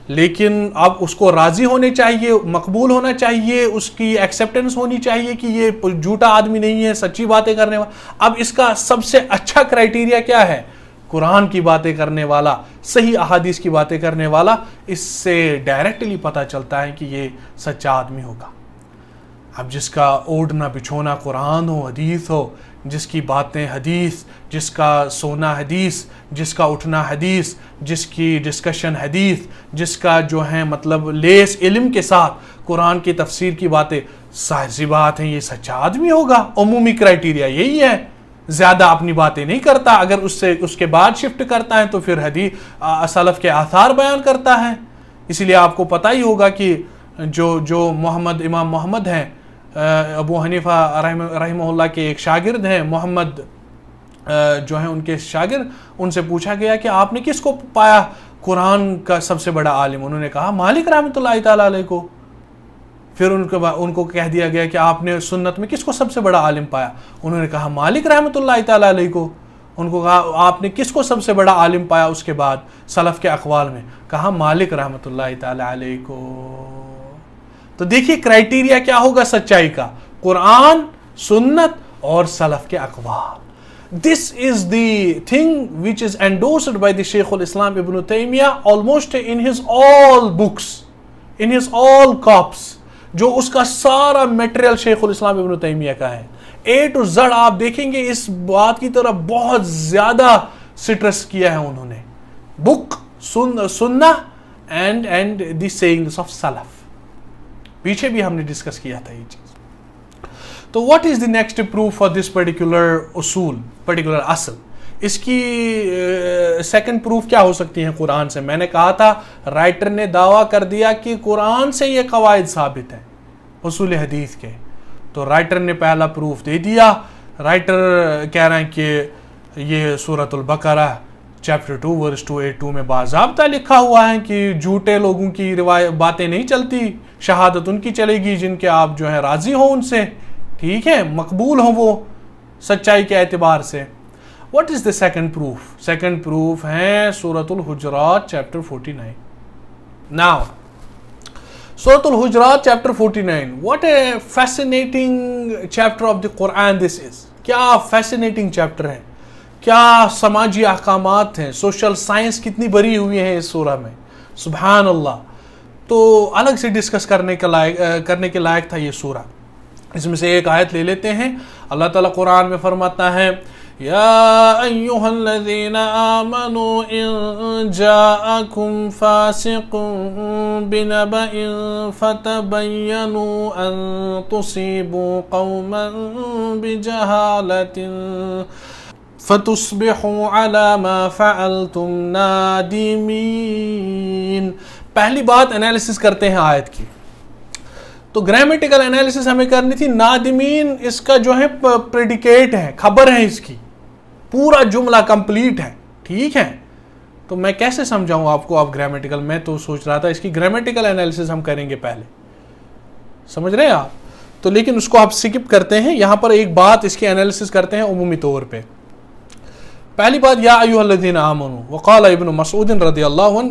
S2: لیکن اب اس کو راضی ہونے چاہیے، مقبول ہونا چاہیے، اس کی ایکسیپٹنس ہونی چاہیے کہ یہ جھوٹا آدمی نہیں ہے، سچی باتیں کرنے والا. اب اس کا سب سے اچھا کرائٹیریا کیا ہے؟ قرآن کی باتیں کرنے والا، صحیح احادیث کی باتیں کرنے والا. اس سے ڈائریکٹلی پتہ چلتا ہے کہ یہ سچا آدمی ہوگا. اب جس کا اوڑھنا بچھونا قرآن ہو، حدیث ہو، جس کی باتیں حدیث، جس کا سونا حدیث، جس کا اٹھنا حدیث، جس کی ڈسکشن حدیث، جس کا جو ہے مطلب لیس علم کے ساتھ قرآن کی تفسیر کی باتیں، ظاہر بات ہے یہ سچا آدمی ہوگا. عمومی کرائٹیریا یہی ہے. زیادہ اپنی باتیں نہیں کرتا، اگر اس کے بعد شفٹ کرتا ہے تو پھر حدیث سلف کے آثار بیان کرتا ہے. اسی لیے آپ کو پتہ ہی ہوگا کہ جو امام محمد ہیں، ابو حنیفہ رحمہ اللہ کے ایک شاگرد ہیں محمد، جو ہیں ان کے شاگرد، ان سے پوچھا گیا کہ آپ نے کس کو پایا قرآن کا سب سے بڑا عالم؟ انہوں نے کہا مالک رحمۃ اللہ تعالیٰ علیہ کو. پھر ان کو کہہ دیا گیا کہ آپ نے سنت میں کس کو سب سے بڑا عالم پایا؟ انہوں نے کہا مالک رحمۃ اللہ تعالیٰ علیہ کو. ان کو کہا آپ نے کس کو سب سے بڑا عالم پایا اس کے بعد سلف کے اقوال میں؟ کہا مالک رحمۃ اللہ تعالیٰ علیہ کو. تو دیکھیے کرائٹیریا کیا ہوگا سچائی کا؟ قرآن، سنت اور سلف کے اقوال. This is the thing which is endorsed by the Shaykh al-Islam Ibn Taymiyyah almost in his all books, in his all copies. جو اس کا سارا میٹریل شیخ الاسلام ابن تیمیہ کا ہے، A to Z آپ دیکھیں گے اس بات کی طرف بہت زیادہ سٹرس کیا ہے انہوں نے. بک سنہ اینڈ دی سیئنگز آف سلف. پیچھے بھی ہم نے ڈسکس کیا تھا یہ چیز. تو what is the next proof for this particular اصول، پرٹیکولر اصل؟ اس کی سیکنڈ پروف کیا ہو سکتی ہیں قرآن سے؟ میں نے کہا تھا رائٹر نے دعویٰ کر دیا کہ قرآن سے یہ قواعد ثابت ہیں اصول حدیث کے. تو رائٹر نے پہلا پروف دے دیا. رائٹر کہہ رہے ہیں کہ یہ سورۃ البقرہ چیپٹر 2 ورس 282 میں باضابطہ لکھا ہوا ہے کہ جھوٹے لوگوں کی باتیں نہیں چلتی، شہادت ان کی چلے گی جن کے آپ جو ہیں راضی ہوں ان سے، ٹھیک ہے، مقبول ہوں وہ سچائی کے اعتبار سے. What is the second proof? Second proof ہے سورۃ الحجرات چیپٹر 49. Now, سورۃ الحجرات chapter 49. What a fascinating chapter of the Quran this is. کیا fascinating چیپٹر ہے، کیا سماجی احکامات ہیں، سوشل سائنس کتنی بری ہوئی ہیں اس سورہ میں، سبحان اللہ. تو الگ سے ڈسکس کرنے کے لائق تھا یہ سورہ. اس میں سے ایک آیت لے لیتے ہیں. اللہ تعالیٰ قرآن میں فرماتا ہے یا ایھا الذین آمنوا ان جاءکم فاسق بنبأ فتبینوا ان تصیبوا قوما بجہالۃ فتصبحوا علی ما فعلتم نادمین. پہلی بات انالیسس کرتے ہیں آیت کی. تو گرامیٹیکل انالیسس ہمیں کرنی تھی. نادمین اس کا جو ہے پریڈیکیٹ ہے، خبر ہے اس کی، پورا جملہ کمپلیٹ ہے، ٹھیک ہے. تو میں کیسے سمجھاؤں آپ کو؟ آپ گرامیٹیکل، میں تو سوچ رہا تھا اس کی گرامیٹیکل انالیسس ہم کریں گے پہلے، سمجھ رہے ہیں آپ؟ تو لیکن اس کو آپ سکپ کرتے ہیں. یہاں پر ایک بات اس کی انالیسس کرتے ہیں عمومی طور پہ. پہلی بات یا ایھا الذین آمنوا، وقال ابن مسعود رضی اللہ عنہ،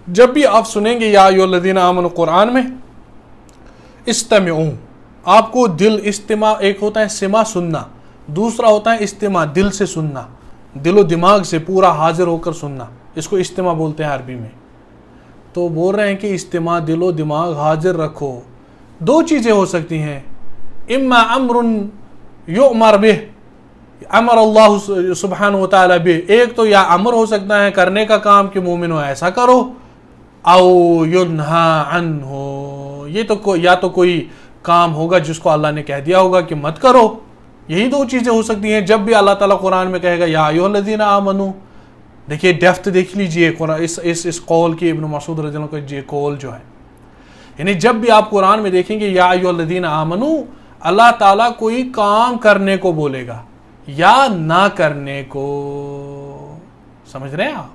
S2: جب بھی آپ سنیں گے یا ایھا الذین آمنوا قرآن میں، استمعوا، آپ کو دل استماع، ایک ہوتا ہے سماع سننا، دوسرا ہوتا ہے استماع دل سے سننا، دل و دماغ سے پورا حاضر ہو کر سننا، اس کو استماع بولتے ہیں عربی میں. تو بول رہے ہیں کہ استماع دل و دماغ حاضر رکھو. دو چیزیں ہو سکتی ہیں، اما امر یؤمر بہ، امر اللہ سبحانہ وتعالی بہ، ایک تو یا امر ہو سکتا ہے کرنے کا کام کہ مومنو ایسا کرو، او ینہا عنہ، یہ تو یا تو کوئی کام ہوگا جس کو اللہ نے کہہ دیا ہوگا کہ مت کرو. یہی دو چیزیں ہو سکتی ہیں. جب بھی اللہ تعالیٰ قرآن میں کہے گا یا ایھا الذین آمنوا، دیکھیے ڈیپتھ دیکھ لیجئے اس قول کی، ابن مسعود رضی اللہ عنہ کا یہ قول جو ہے، یعنی جب بھی آپ قرآن میں دیکھیں گے یا ایھا الذین آمنوا، اللہ تعالیٰ کوئی کام کرنے کو بولے گا یا نہ کرنے کو. سمجھ رہے ہیں آپ؟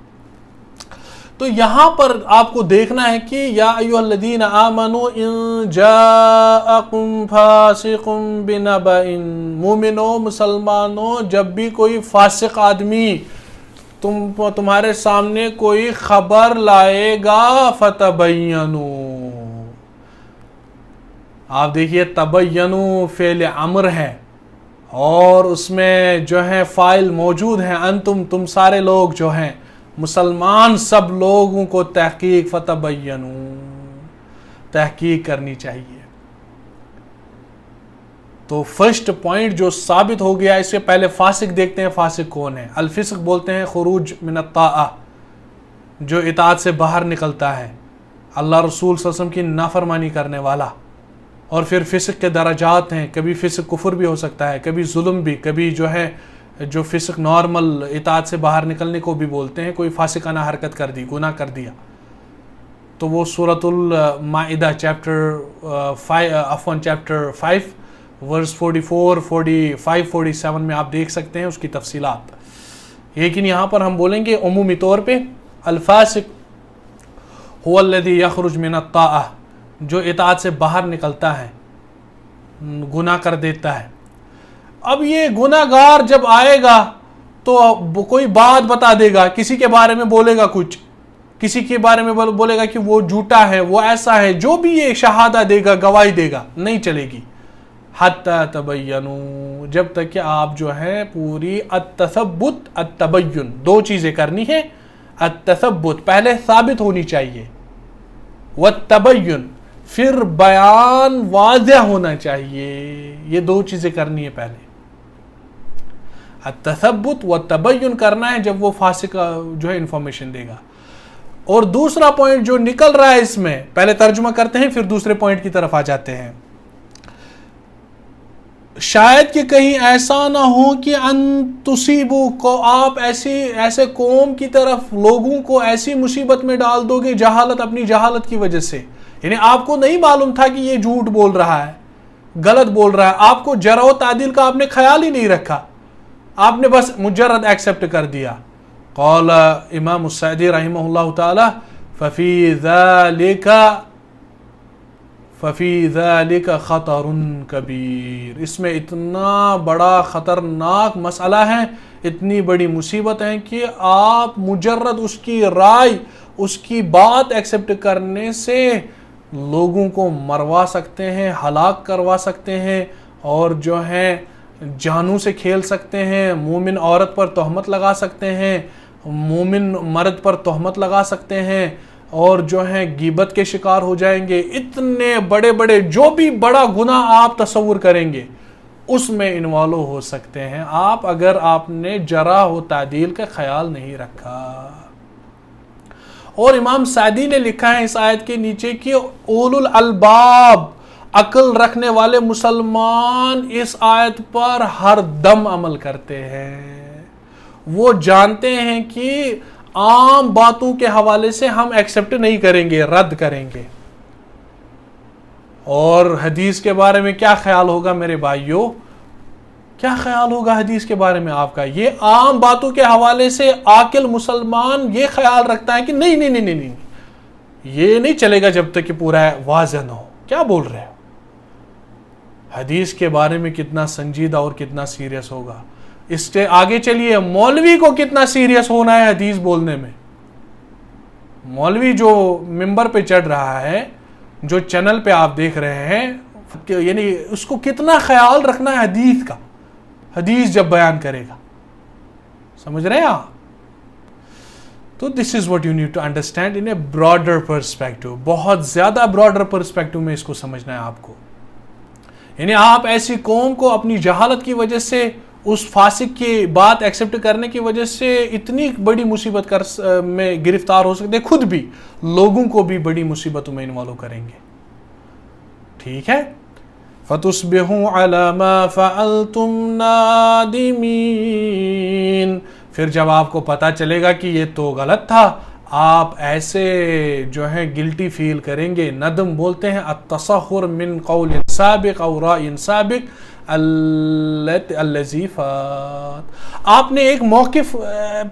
S2: تو یہاں پر آپ کو دیکھنا ہے کہ یا ایھا الذین آمنوا ان جاءکم فاسق بنبأ، مومنوں مسلمانوں جب بھی کوئی فاسق آدمی تمہارے سامنے کوئی خبر لائے گا فتبینوا، آپ دیکھیے تبینوا فعل امر ہے اور اس میں جو ہے فاعل موجود ہیں، انتم تم سارے لوگ جو ہیں مسلمان سب لوگوں کو تحقیق فتبینوا تحقیق کرنی چاہیے۔ تو فرسٹ پوائنٹ جو ثابت ہو گیا، اس سے پہلے فاسق دیکھتے ہیں فاسق کون ہے۔ الفسق بولتے ہیں خروج من الطاعہ، جو اطاعت سے باہر نکلتا ہے، اللہ رسول صلی اللہ علیہ وسلم کی نافرمانی کرنے والا۔ اور پھر فسق کے درجات ہیں، کبھی فسق کفر بھی ہو سکتا ہے، کبھی ظلم بھی، کبھی جو ہے جو فسق نارمل اطاعت سے باہر نکلنے کو بھی بولتے ہیں، کوئی فاسقانہ حرکت کر دی، گناہ کر دیا، تو وہ سورۃ المائدہ چیپٹر 5 ورس 44 45 47 میں آپ دیکھ سکتے ہیں اس کی تفصیلات۔ لیکن یہاں پر ہم بولیں گے عمومی طور پہ الفاسق هو الذي يخرج من الطاعہ، جو اطاعت سے باہر نکلتا ہے، گناہ کر دیتا ہے۔ اب یہ گناہ گار جب آئے گا تو کوئی بات بتا دے گا، کسی کے بارے میں بولے گا کچھ، کسی کے بارے میں بولے گا کہ وہ جھوٹا ہے، وہ ایسا ہے، جو بھی یہ شہادہ دے گا، گواہی دے گا، نہیں چلے گی حتی تبینوا، جب تک کہ آپ جو ہے پوری التثبت التبین، دو چیزیں کرنی ہے۔ التثبت پہلے ثابت ہونی چاہیے، والتبین پھر بیان واضح ہونا چاہیے، یہ دو چیزیں کرنی ہے پہلے۔ التثبت والتبین کرنا ہے جب وہ فاسق جو ہے انفارمیشن دے گا۔ اور دوسرا پوائنٹ جو نکل رہا ہے اس میں، پہلے ترجمہ کرتے ہیں پھر دوسرے پوائنٹ کی طرف آ جاتے ہیں۔ شاید کہ کہیں ایسا نہ ہو کہ ان تصیبو کو آپ ایسے قوم کی طرف لوگوں کو ایسی مصیبت میں ڈال دو گے، جہالت، اپنی جہالت کی وجہ سے، یعنی آپ کو نہیں معلوم تھا کہ یہ جھوٹ بول رہا ہے، غلط بول رہا ہے، آپ کو جرح و تعدیل کا آپ نے خیال ہی نہیں رکھا، آپ نے بس مجرد ایکسپٹ کر دیا۔ قال امام السعدی رحمہ اللہ تعالی ففی ذلک خطر کبیر، اس میں اتنا بڑا خطرناک مسئلہ ہے، اتنی بڑی مصیبت ہے کہ آپ مجرد اس کی رائے، اس کی بات ایکسپٹ کرنے سے لوگوں کو مروا سکتے ہیں، ہلاک کروا سکتے ہیں، اور جو ہے جانوں سے کھیل سکتے ہیں، مومن عورت پر تہمت لگا سکتے ہیں، مومن مرد پر تہمت لگا سکتے ہیں، اور جو ہیں غیبت کے شکار ہو جائیں گے۔ اتنے بڑے بڑے جو بھی بڑا گناہ آپ تصور کریں گے اس میں انوالو ہو سکتے ہیں آپ، اگر آپ نے جرح و تعدیل کا خیال نہیں رکھا۔ اور امام سعدی نے لکھا ہے اس آیت کے نیچے کہ اولو الالباب، عقل رکھنے والے مسلمان اس آیت پر ہر دم عمل کرتے ہیں، وہ جانتے ہیں کہ عام باتوں کے حوالے سے ہم ایکسپٹ نہیں کریں گے، رد کریں گے۔ اور حدیث کے بارے میں کیا خیال ہوگا میرے بھائیوں، کیا خیال ہوگا حدیث کے بارے میں آپ کا؟ یہ عام باتوں کے حوالے سے عاقل مسلمان یہ خیال رکھتا ہے کہ نہیں نہیں نہیں نہیں، یہ نہیں چلے گا جب تک کہ پورا واضح نہ ہو۔ کیا بول رہے ہو؟ حدیث کے بارے میں کتنا سنجیدہ اور کتنا سیریس ہوگا۔ اس سے آگے چلیے، مولوی کو کتنا سیریس ہونا ہے حدیث بولنے میں۔ مولوی جو ممبر پہ چڑھ رہا ہے، جو چینل پہ آپ دیکھ رہے ہیں، یعنی اس کو کتنا خیال رکھنا ہے حدیث کا، حدیث جب بیان کرے گا، سمجھ رہے ہیں آپ؟ تو this is what you need to understand in a broader perspective, بہت زیادہ براڈر پرسپیکٹو میں اس کو سمجھنا ہے آپ کو۔ یعنی آپ ایسی قوم کو اپنی جہالت کی وجہ سے، اس فاسق کی بات ایکسپٹ کرنے کی وجہ سے اتنی بڑی مصیبت میں گرفتار ہو سکتے، خود بھی لوگوں کو بھی بڑی مصیبتوں میں انوالو کریں گے۔ ٹھیک ہے، فَتُصْبِحُوا عَلَى مَا فَعَلْتُمْ نَادِمِينَ، پھر جب آپ کو پتہ چلے گا کہ یہ تو غلط تھا، آپ ایسے جو ہے گلٹی فیل کریں گے۔ ندم بولتے ہیں التصخر من قول سابق او رأی سابق الذی فات۔ آپ نے ایک موقف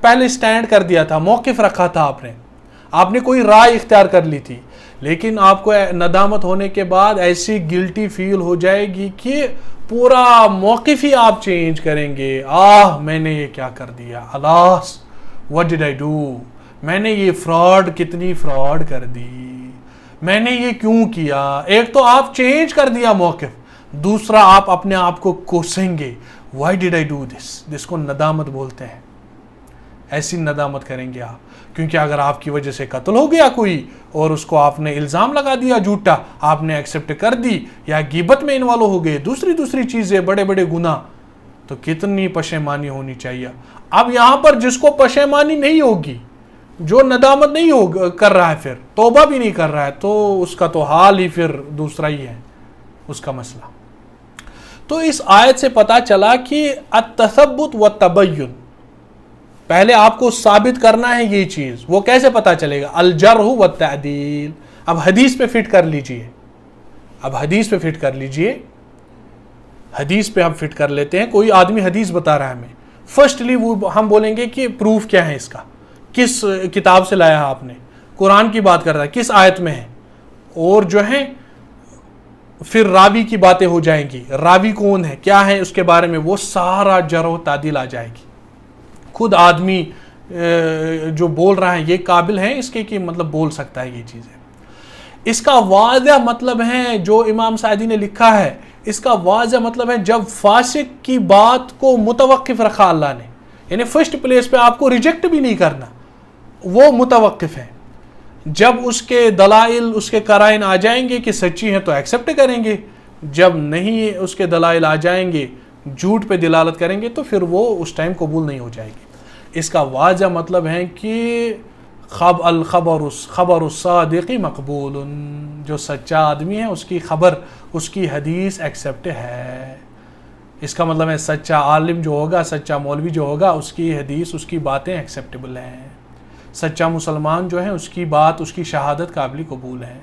S2: پہلے سٹینڈ کر دیا تھا، موقف رکھا تھا آپ نے، آپ نے کوئی رائے اختیار کر لی تھی، لیکن آپ کو ندامت ہونے کے بعد ایسی گلٹی فیل ہو جائے گی کہ پورا موقف ہی آپ چینج کریں گے. میں نے یہ کیا کر دیا، الاس what did I do، میں نے یہ کتنی فراڈ کر دی، میں نے یہ کیوں کیا. ایک تو آپ چینج کر دیا موقف، دوسرا آپ اپنے آپ کو کوسیں گے why did I do this، جس کو ندامت بولتے ہیں. ایسی ندامت کریں گے آپ، کیونکہ اگر آپ کی وجہ سے قتل ہو گیا کوئی اور اس کو آپ نے الزام لگا دیا جھوٹا، آپ نے ایکسیپٹ کر دی، یا غیبت میں انوالو ہو گئے، دوسری چیزیں، بڑے بڑے گناہ، تو کتنی پشیمانی ہونی چاہیے. اب یہاں پر جس کو پشیمانی نہیں ہوگی، جو ندامت نہیں کر رہا ہے، پھر توبہ بھی نہیں کر رہا ہے، تو اس کا تو حال ہی پھر دوسرا ہی ہے اس کا مسئلہ. تو اس آیت سے پتا چلا کہ التثبت والتبین، پہلے آپ کو ثابت کرنا ہے یہ چیز. وہ کیسے پتا چلے گا؟ الجرح والتعدیل. اب حدیث پہ فٹ کر لیجئے، حدیث پہ ہم فٹ کر لیتے ہیں. کوئی آدمی حدیث بتا رہا ہے ہمیں، فرسٹلی وہ ہم بولیں گے کہ پروف کیا ہے اس کا، کس کتاب سے لایا ہے آپ نے، قرآن کی بات کر رہا ہے، کس آیت میں ہے، اور جو ہے پھر راوی کی باتیں ہو جائیں گی، راوی کون ہے، کیا ہے اس کے بارے میں، وہ سارا جرح و تعدیل آ جائے گی. خود آدمی جو بول رہا ہے یہ قابل ہے اس کے کہ مطلب بول سکتا ہے یہ چیزیں. اس کا واضح مطلب ہے جو امام سعدی نے لکھا ہے، اس کا واضح مطلب ہے جب فاسق کی بات کو متوقف رکھا اللہ نے، یعنی فرسٹ پلیس پہ آپ کو ریجیکٹ بھی نہیں کرنا، وہ متوقف ہے. جب اس کے دلائل، اس کے قرائن آ جائیں گے کہ سچی ہیں تو ایکسیپٹ کریں گے، جب نہیں اس کے دلائل آ جائیں گے، جھوٹ پہ دلالت کریں گے، تو پھر وہ اس ٹائم قبول نہیں ہو جائے گی. اس کا واضح مطلب ہے کہ خبر الصادق مقبول، جو سچا آدمی ہے اس کی خبر، اس کی حدیث ایکسیپٹ ہے. اس کا مطلب ہے سچا عالم جو ہوگا، سچا مولوی جو ہوگا، اس کی حدیث، اس کی باتیں ایکسیپٹیبل ہیں. سچا مسلمان جو ہے اس کی بات، اس کی شہادت قابل قبول ہے.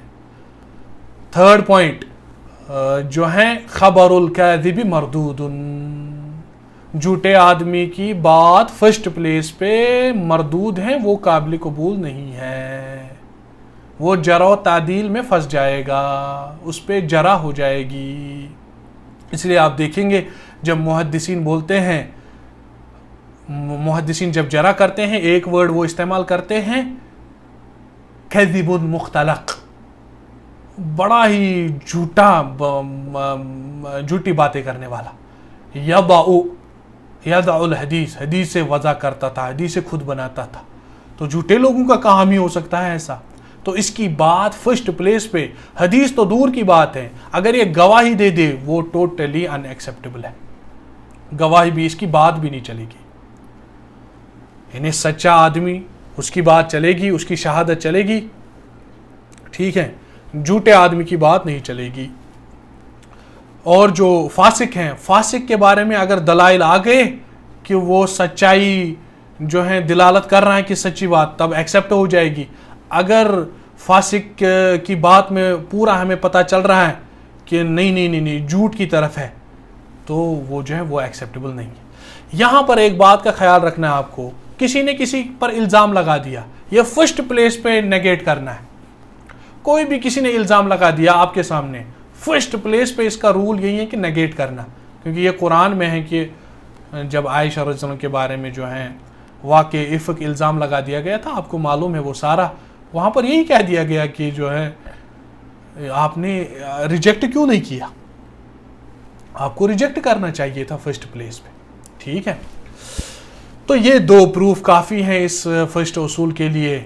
S2: تھرڈ پوائنٹ جو ہے خبر الکاذب مردود، جھوٹے آدمی کی بات فرسٹ پلیس پہ مردود ہے، وہ قابل قبول نہیں ہے، وہ جرح و تعدیل میں پھنس جائے گا، اس پہ جرح ہو جائے گی. اس لیے آپ دیکھیں گے جب محدثین بولتے ہیں، محدثین جب جرح کرتے ہیں ایک ورڈ وہ استعمال کرتے ہیں کذب مختلق، بڑا ہی جھوٹی باتیں کرنے والا. یضع الحدیث، حدیث سے وضع کرتا تھا، حدیث سے خود بناتا تھا. تو جھوٹے لوگوں کا کام ہی ہو سکتا ہے ایسا. تو اس کی بات فرسٹ پلیس پہ، حدیث تو دور کی بات ہے، اگر یہ گواہی دے دے وہ ٹوٹلی ان ایکسیپٹیبل ہے، گواہی بھی، اس کی بات بھی نہیں چلے گی. یعنی سچا آدمی، اس کی بات چلے گی، اس کی شہادت چلے گی، ٹھیک ہے، جھوٹے آدمی کی بات نہیں چلے گی. اور جو فاسق ہیں، فاسق کے بارے میں اگر دلائل آ گئے کہ وہ سچائی جو ہے دلالت کر رہا ہے کہ سچی بات، تب ایکسیپٹ ہو جائے گی. اگر فاسق کی بات میں پورا ہمیں پتہ چل رہا ہے کہ نہیں جھوٹ کی طرف ہے، تو وہ جو ہے وہ ایکسیپٹیبل نہیں ہے. یہاں پر ایک بات کا خیال رکھنا ہے آپ کو، کسی نے کسی پر الزام لگا دیا، یہ فرسٹ پلیس پہ نیگیٹ کرنا ہے. کوئی بھی کسی نے الزام لگا دیا آپ کے سامنے، فرسٹ پلیس پہ اس کا رول یہی ہے کہ نیگیٹ کرنا، کیونکہ یہ قرآن میں ہے کہ جب عائشہ رضی اللہ عنہا کے بارے میں جو ہے واقع افق الزام لگا دیا گیا تھا، آپ کو معلوم ہے وہ سارا، وہاں پر یہی کہہ دیا گیا کہ جو ہے آپ نے ریجیکٹ کیوں نہیں کیا، آپ کو ریجیکٹ کرنا چاہیے تھا فرسٹ پلیس پہ. ٹھیک ہے، تو یہ دو پروف کافی ہیں اس فرسٹ اصول کے لیے،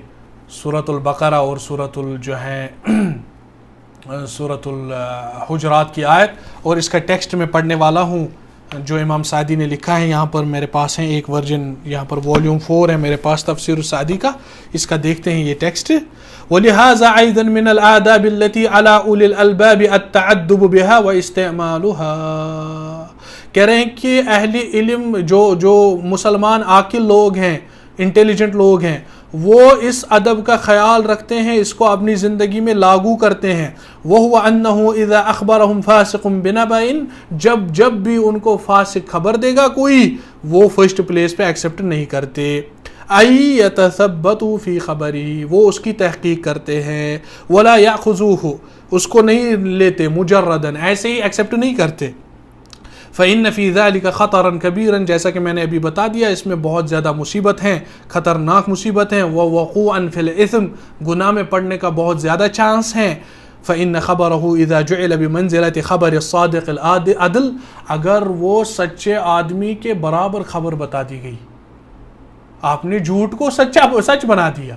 S2: سورۃ البقرہ اور سورۃ الحجرات کی آیت. اور اس کا ٹیکسٹ میں پڑھنے والا ہوں جو امام سعدی نے لکھا ہے، یہاں پر میرے پاس ہیں ایک ورژن، یہاں پر والیوم 4 ہے میرے پاس تفسیر السعدی کا، اس کا دیکھتے ہیں یہ ٹیکسٹ. وَلِهَذَا أَيْضًا مِنَ الْآدَابِ الَّتِي عَلَىٰ أُولِي الْأَلْبَابِ التَّعَدُّبُ بِهَا وَإِسْتِعْمَالُهَا. کہہ رہے ہیں کہ اہل علم جو مسلمان عاقل لوگ ہیں، انٹیلیجنٹ لوگ ہیں، وہ اس ادب کا خیال رکھتے ہیں، اس کو اپنی زندگی میں لاگو کرتے ہیں. وَهُوَ أَنَّهُ إِذَا أَخْبَرَهُمْ فَاسِقٌ بِنَبَإٍ، جب بھی ان کو فاسق خبر دے گا کوئی، وہ فرسٹ پلیس پہ ایکسیپٹ نہیں کرتے. ای یتثبتوا فی خبرہ، وہ اس کی تحقیق کرتے ہیں، ولا یاخذوہ، اس کو نہیں لیتے مجردا، ایسے ہی ایکسیپٹ نہیں کرتے، فإن فی ذلک خطرا کبیرا، جیسا کہ میں نے ابھی بتا دیا اس میں بہت زیادہ مصیبت ہیں، خطرناک مصیبت ہیں، ووقوعا فی الاثم، گناہ میں پڑنے کا بہت زیادہ چانس ہیں، فإن خبرہ اذا جعل بمنزلۃ خبر الصادق العدل، اگر وہ سچے آدمی کے برابر خبر بتا دی گئی، آپ نے جھوٹ کو سچ بنا دیا،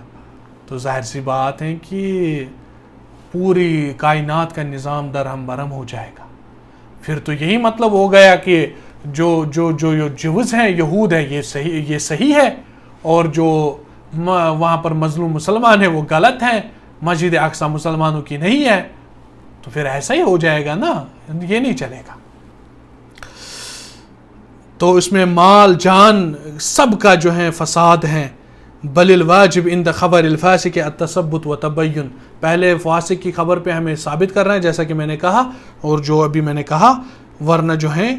S2: تو ظاہر سی بات ہے کہ پوری کائنات کا نظام درہم برہم ہو جائے گا۔ پھر تو یہی مطلب ہو گیا کہ جو جوز ہیں، یہود ہیں، یہ صحیح ہے، اور جو وہاں پر مظلوم مسلمان ہیں وہ غلط ہیں، مسجد اقصی مسلمانوں کی نہیں ہے، تو پھر ایسا ہی ہو جائے گا نا، یہ نہیں چلے گا۔ تو اس میں مال جان سب کا جو ہے فساد ہیں۔ بل الواجب عند خبر الفاسق التثبت و تبین، پہلے فاسق کی خبر پہ ہمیں ثابت کرنا ہے، جیسا کہ میں نے کہا، اور جو ابھی میں نے کہا، ورنہ جو ہے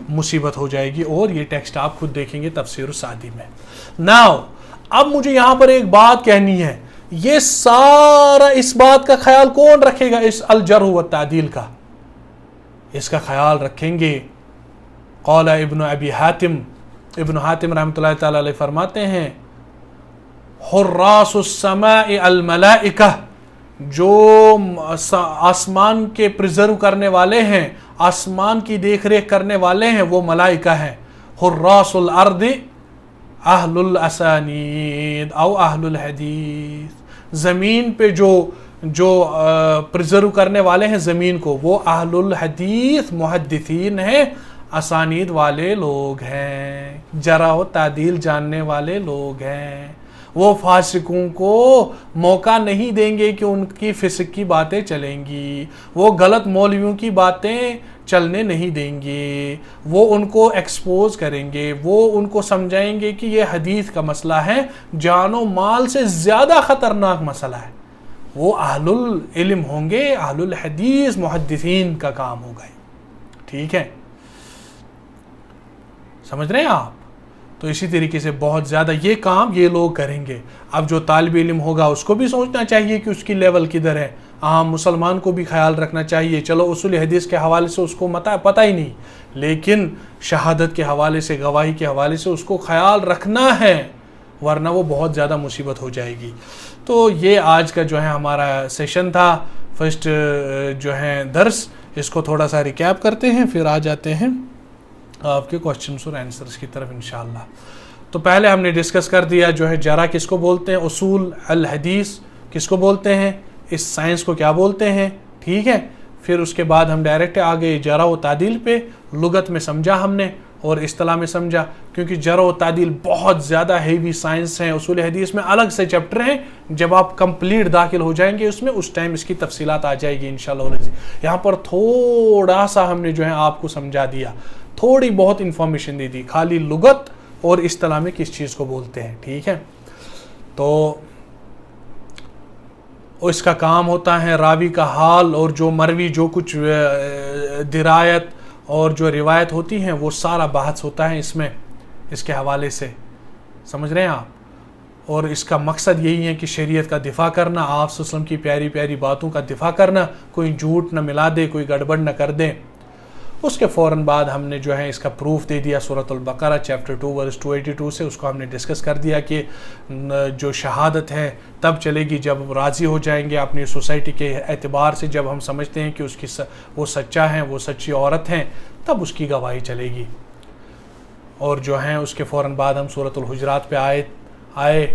S2: مصیبت ہو جائے گی، اور یہ ٹیکسٹ آپ خود دیکھیں گے تفسیر السعدی میں۔ ناؤ اب مجھے یہاں پر ایک بات کہنی ہے، یہ سارا اس بات کا خیال کون رکھے گا، اس الجرح و تعدیل کا؟ اس کا خیال رکھیں گے قال ابن ابی حاتم، ابن حاتم رحمۃ اللہ تعالی علیہ فرماتے ہیں، حراس السماء الملائکہ، جو آسمان کے پرزرو کرنے والے ہیں، آسمان کی دیکھ ریکھ کرنے والے ہیں، وہ ملائکہ ہیں۔ حراس الارض اہل الاسانید او اہل الحدیث، زمین پہ جو پرزرو کرنے والے ہیں زمین کو، وہ اہل الحدیث محدثین ہیں، اسانید والے لوگ ہیں، جرح و تعدیل جاننے والے لوگ ہیں۔ وہ فاسقوں کو موقع نہیں دیں گے کہ ان کی فسق کی باتیں چلیں گی، وہ غلط مولویوں کی باتیں چلنے نہیں دیں گے، وہ ان کو ایکسپوز کریں گے، وہ ان کو سمجھائیں گے کہ یہ حدیث کا مسئلہ ہے، جان و مال سے زیادہ خطرناک مسئلہ ہے۔ وہ اہل العلم ہوں گے، اہل الحدیث محدثین کا کام ہوگا، ٹھیک ہے، سمجھ رہے ہیں آپ؟ تو اسی طریقے سے بہت زیادہ یہ کام یہ لوگ کریں گے۔ اب جو طالب علم ہوگا اس کو بھی سوچنا چاہیے کہ اس کی لیول کدھر ہے، عام مسلمان کو بھی خیال رکھنا چاہیے، چلو اصول حدیث کے حوالے سے اس کو پتہ ہی نہیں، لیکن شہادت کے حوالے سے، گواہی کے حوالے سے اس کو خیال رکھنا ہے، ورنہ وہ بہت زیادہ مصیبت ہو جائے گی۔ تو یہ آج کا جو ہے ہمارا سیشن تھا، فرسٹ جو ہے درس، اس کو تھوڑا سا ریکیپ کرتے ہیں، پھر آ جاتے ہیں آپ کے کوشچنس اور آنسرس کی طرف انشاءاللہ۔ تو پہلے ہم نے ڈسکس کر دیا جو ہے جرح کس کو بولتے ہیں، اصول الحدیث کس کو بولتے ہیں، اس سائنس کو کیا بولتے ہیں، ٹھیک ہے۔ پھر اس کے بعد ہم ڈائریکٹ آگے جرح و تعدیل پہ، لغت میں سمجھا ہم نے اور اصطلاح میں سمجھا، کیونکہ جرح و تعدیل بہت زیادہ ہیوی سائنس ہیں، اصول حدیث میں الگ سے چیپٹر ہیں، جب آپ کمپلیٹ داخل ہو جائیں گے اس میں، اس ٹائم اس کی تفصیلات آ جائے گی انشاءاللہ۔ یہاں پر تھوڑا سا ہم نے جو ہے آپ کو سمجھا دیا، تھوڑی بہت انفارمیشن دے دی، خالی لغت اور اصطلاح میں کس چیز کو بولتے ہیں، ٹھیک ہے۔ تو اس کا کام ہوتا ہے راوی کا حال، اور جو مروی جو کچھ درایت اور جو روایت ہوتی ہیں وہ سارا بحث ہوتا ہے اس میں، اس کے حوالے سے، سمجھ رہے ہیں آپ۔ اور اس کا مقصد یہی ہے کہ شریعت کا دفاع کرنا، آپ صلی اللہ علیہ وسلم کی پیاری پیاری باتوں کا دفاع کرنا، کوئی جھوٹ نہ ملا دے، کوئی گڑبڑ نہ کر دیں۔ اس کے فوراً بعد ہم نے جو ہے اس کا پروف دے دیا سورۃ البقرہ چیپٹر 2 ورس 282 سے، اس کو ہم نے ڈسکس کر دیا کہ جو شہادت ہے تب چلے گی جب راضی ہو جائیں گے اپنی سوسائٹی کے اعتبار سے، جب ہم سمجھتے ہیں کہ اس کی وہ سچا ہے، وہ سچی عورت ہیں، تب اس کی گواہی چلے گی۔ اور جو ہیں اس کے فوراً بعد ہم سورۃ الحجرات پہ آئے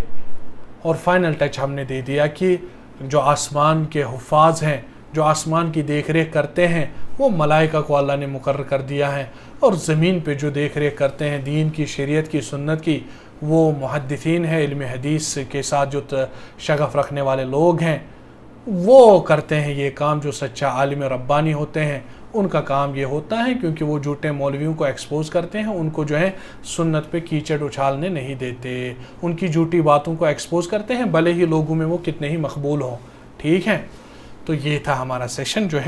S2: اور فائنل ٹچ ہم نے دے دیا کہ جو آسمان کے حفاظ ہیں، جو آسمان کی دیکھ ریکھ کرتے ہیں، وہ ملائکہ کو اللہ نے مقرر کر دیا ہے، اور زمین پہ جو دیکھ ریکھ کرتے ہیں دین کی، شریعت کی، سنت کی، وہ محدثین ہیں، علم حدیث کے ساتھ جو شغف رکھنے والے لوگ ہیں، وہ کرتے ہیں یہ کام۔ جو سچا عالم ربانی ہوتے ہیں ان کا کام یہ ہوتا ہے، کیونکہ وہ جھوٹے مولویوں کو ایکسپوز کرتے ہیں، ان کو جو ہے سنت پہ کیچڑ اچھالنے نہیں دیتے، ان کی جھوٹی باتوں کو ایکسپوز کرتے ہیں، بھلے ہی لوگوں میں وہ کتنے ہی مقبول ہوں، ٹھیک ہے۔ تو یہ تھا ہمارا سیشن جو ہے